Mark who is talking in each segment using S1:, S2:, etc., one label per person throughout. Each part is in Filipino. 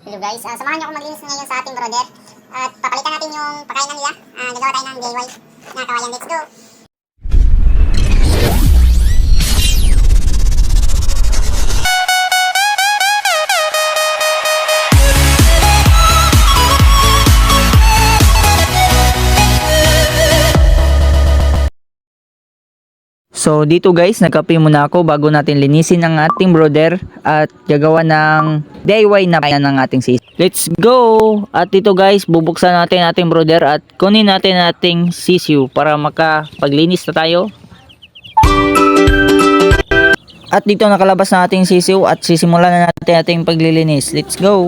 S1: Hello guys, samahan niyo ako maglinis ngayon sa ating brother. At papalitan natin yung pagkainan nila. Gagawa tayo ng DIY na kawayan. Let's go!
S2: So dito guys, nagkape muna ako bago natin linisin ang ating brother at gagawa ng DIY na kainan ng ating sis. Let's go! At dito guys, bubuksan natin ating brother at kunin natin ating sisiu para makapaglinis na tayo. At dito nakalabas na ating sisiu at sisimulan na natin ating paglilinis. Let's go!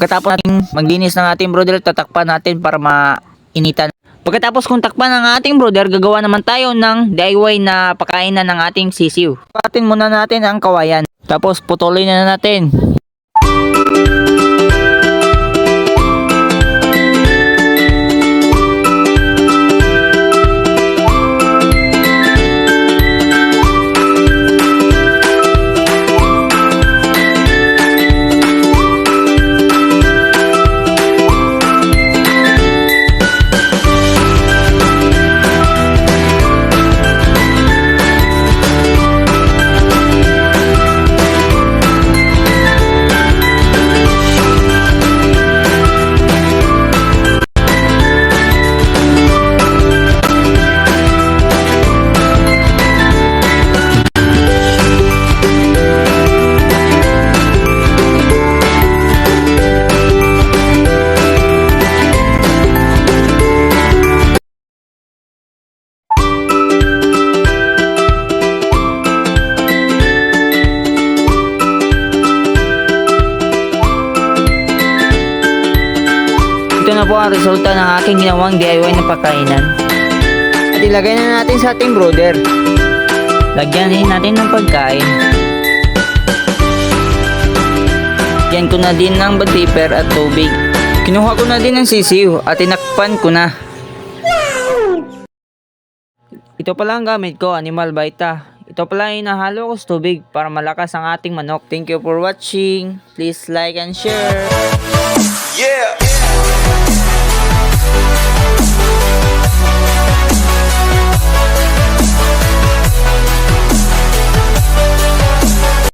S2: Pagkatapos natin maglinis ng ating brother, tatakpan natin para mainitan. Pagkatapos kung takpan ng ating brother, gagawa naman tayo ng DIY na pakainan ng ating sisiu. Patin muna natin ang kawayan. Tapos putulin na natin. Ito na po ang resulta ng aking ginawang DIY na pakainan. At ilagay na natin sa ating brother. Lagyan natin ng pagkain. Lagyan ko na din ng bell pepper at tubig. Kinuha ko na din ng sisiu at tinakpan ko na. Ito pala ang gamit ko, animal vita. Ito pala ay nahalo ko sa tubig para malakas ang ating manok. Thank you for watching. Please like and share.
S3: Yeah!